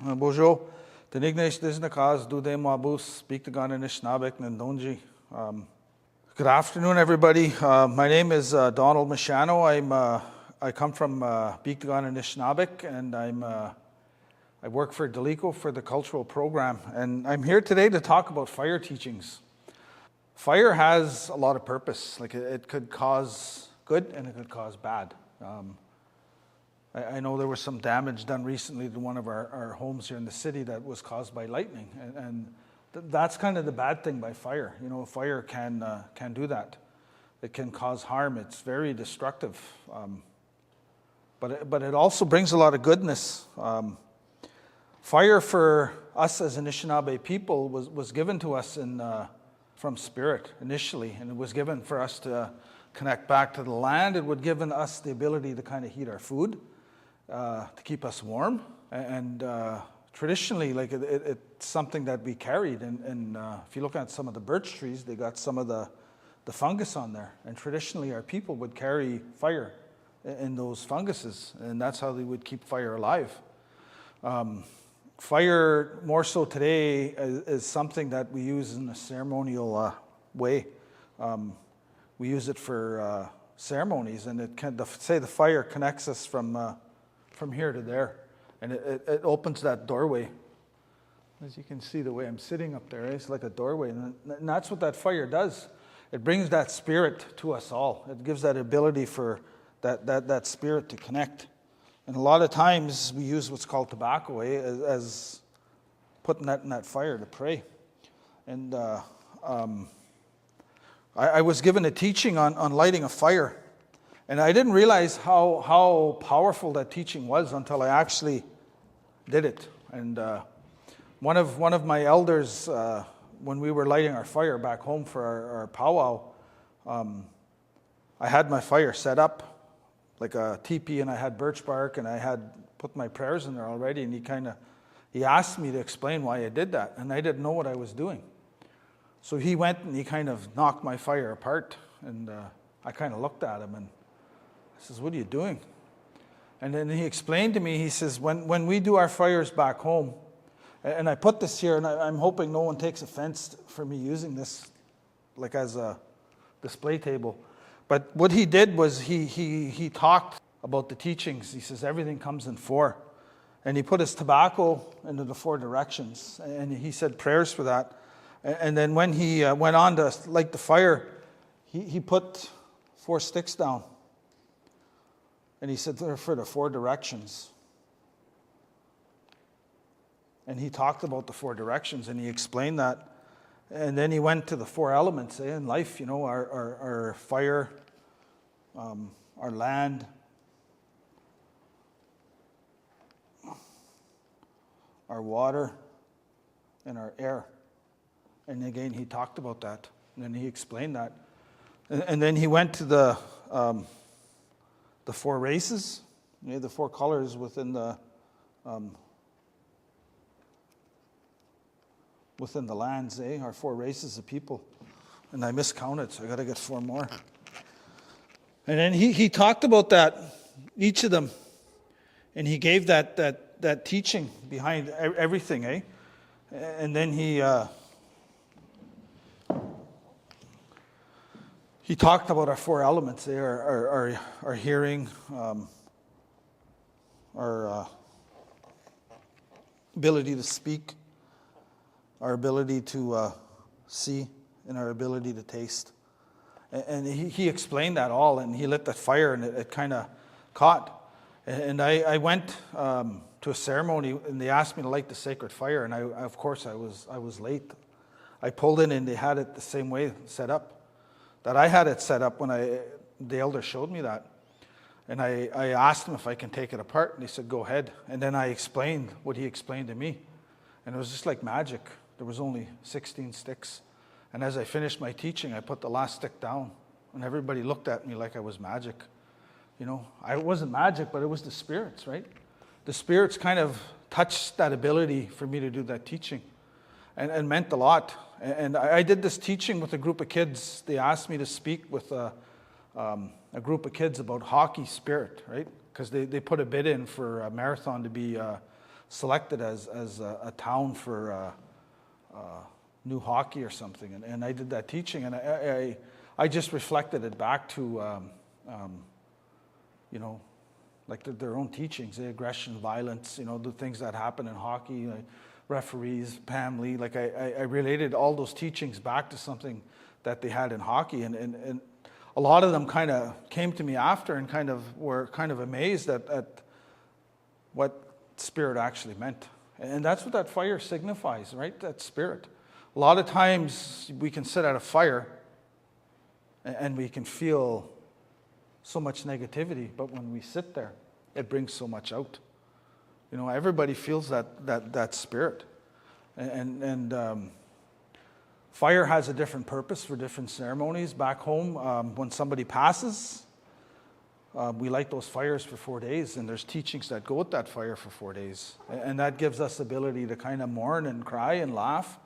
Bonjour. The English is the cause do de mabus speak the gun in Ishnabek Nandonji. Good afternoon, everybody. My name is Donald Michano. I come from Beekdagon and Ishnabek, and I work for Delico for the cultural program. And I'm here today to talk about fire teachings. Fire has a lot of purpose. Like it could cause good and it could cause bad. I know there was some damage done recently to one of our homes here in the city that was caused by lightning, and that's kind of the bad thing by fire. You know, fire can do that. It can cause harm. It's very destructive, but it also brings a lot of goodness. Fire for us as Anishinaabe people was given to us from spirit initially, and it was given for us to connect back to the land. It would given us the ability to kind of heat our food. To keep us warm, and traditionally, like it's something that we carried. And if you look at some of the birch trees, they got some of the fungus on there. And traditionally, our people would carry fire in those funguses, and that's how they would keep fire alive. Fire, more so today, is something that we use in a ceremonial way. We use it for ceremonies, and the fire connects us from here to there, and it opens that doorway. As you can see, the way I'm sitting up there, it's like a doorway, and that's what that fire does. It brings that spirit to us all. It gives that ability for that spirit to connect. And a lot of times we use what's called tobacco as putting that in that fire to pray. And I was given a teaching on lighting a fire. And I didn't realize how powerful that teaching was until I actually did it. And one of my elders, when we were lighting our fire back home for our powwow, I had my fire set up like a teepee, and I had birch bark, and I had put my prayers in there already. And he asked me to explain why I did that, and I didn't know what I was doing. So he went and he kind of knocked my fire apart, and I kind of looked at him and I says, "What are you doing?" And then he explained to me, he says, when we do our fires back home, and I put this here, and I'm hoping no one takes offense for me using this like as a display table. But what he did was he talked about the teachings. He says everything comes in four. And he put his tobacco into the four directions. And he said prayers for that. And then when he went on to light the fire, he put 4 sticks down. And he said they're for the 4 directions. And he talked about the 4 directions, and he explained that. And then he went to the 4 elements in life, you know, our fire, our land, our water, and our air. And again, he talked about that. And then he explained that. And then he went to the 4 races, you know, the 4 colors within the lands, our 4 races of people. And I miscounted, so I got to get 4 more. And then he talked about that, each of them, and he gave that teaching behind everything, And then he talked about our 4 elements there, our hearing, our ability to speak, our ability to see, and our ability to taste. And he explained that all, and he lit that fire, and it kind of caught. And I went to a ceremony, and they asked me to light the sacred fire, and of course I was late. I pulled in, and they had it the same way set up that I had it set up when the elder showed me that. And I asked him if I can take it apart, and he said, "Go ahead." And then I explained what he explained to me. And it was just like magic. There was only 16 sticks. And as I finished my teaching, I put the last stick down, and everybody looked at me like I was magic. You know, I wasn't magic, but it was the spirits, right? The spirits kind of touched that ability for me to do that teaching, and meant a lot. And I did this teaching with a group of kids. They asked me to speak with a group of kids about hockey spirit, right? Because they put a bid in for a marathon to be selected as a town for new hockey or something, and I did that teaching, and I just reflected it back to like their own teachings, the aggression, violence, the things that happen in hockey, like referees, family. Like I related all those teachings back to something that they had in hockey, and a lot of them kind of came to me after and kind of were kind of amazed at what spirit actually meant. And that's what that fire signifies, right? That spirit. A lot of times we can sit at a fire and we can feel so much negativity, but when we sit there, it brings so much out. Everybody feels that spirit. And fire has a different purpose for different ceremonies. Back home, when somebody passes, we light those fires for 4 days, and there's teachings that go with that fire for 4 days. And that gives us ability to kind of mourn and cry and laugh.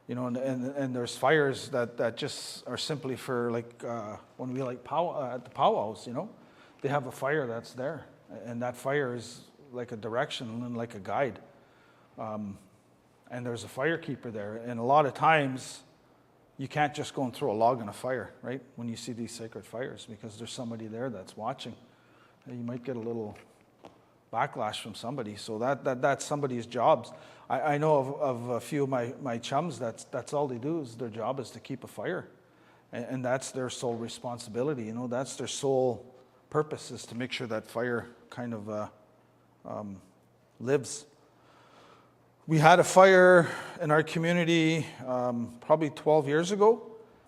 And there's fires that just are simply for like when we light at the powwows, they have a fire that's there. And that fire is like a direction and like a guide. And there's a fire keeper there. And a lot of times, you can't just go and throw a log in a fire, right? When you see these sacred fires, because there's somebody there that's watching. And you might get a little backlash from somebody. So that's somebody's jobs. I know of a few of my chums, that's all they do, is their job is to keep a fire. And that's their sole responsibility. That's their sole purpose, is to make sure that fire kind of lives. We had a fire in our community probably 12 years ago.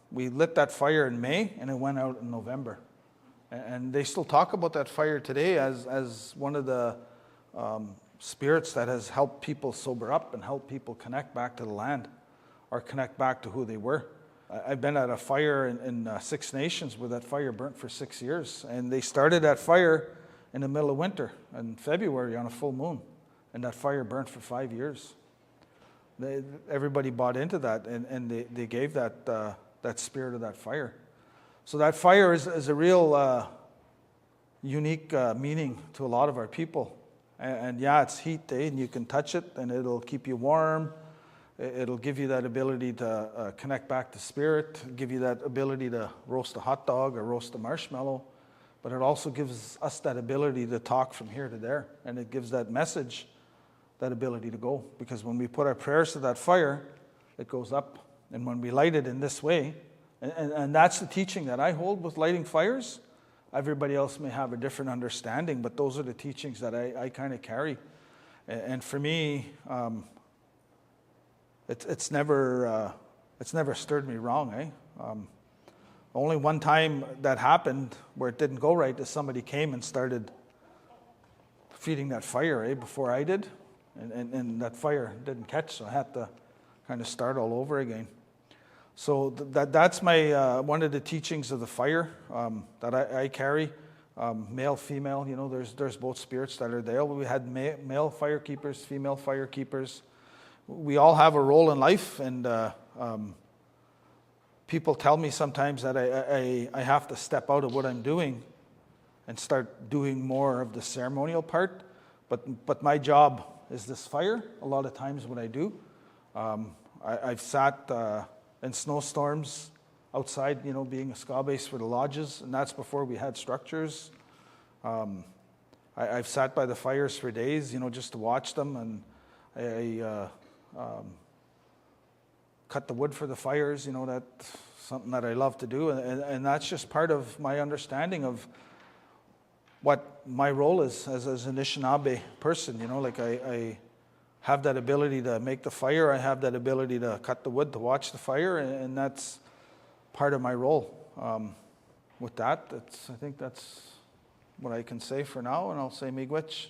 We lit that fire in May, and it went out in November. And they still talk about that fire today as one of the spirits that has helped people sober up and help people connect back to the land or connect back to who they were. I've been at a fire in Six Nations where that fire burnt for 6 years. And they started that fire in the middle of winter, in February on a full moon. And that fire burnt for 5 years. Everybody bought into that, and they gave that spirit of that fire. So that fire is a real unique meaning to a lot of our people. And yeah, it's heat, and you can touch it, and it'll keep you warm. It'll give you that ability to connect back to spirit, give you that ability to roast a hot dog or roast a marshmallow. But it also gives us that ability to talk from here to there, and it gives that message that ability to go. Because when we put our prayers to that fire, it goes up. And when we light it in this way, and that's the teaching that I hold with lighting fires. Everybody else may have a different understanding, but those are the teachings that I kind of carry. And for me, it's never stirred me wrong. Only one time that happened where it didn't go right is somebody came and started feeding that fire before I did. And that fire didn't catch, so I had to kind of start all over again. So that's my one of the teachings of the fire that I carry. Male, female, there's both spirits that are there. We had male fire keepers, female fire keepers. We all have a role in life, and people tell me sometimes that I have to step out of what I'm doing and start doing more of the ceremonial part. But my job is this fire. A lot of times what I do, I've sat in snowstorms outside, being a ska base for the lodges, and that's before we had structures. I've sat by the fires for days, just to watch them, and I cut the wood for the fires. That's something that I love to do, and that's just part of my understanding of what my role is as an Anishinaabe person. I have that ability to make the fire. I have that ability to cut the wood to watch the fire, and that's part of my role. With that, I think that's what I can say for now, and I'll say miigwech.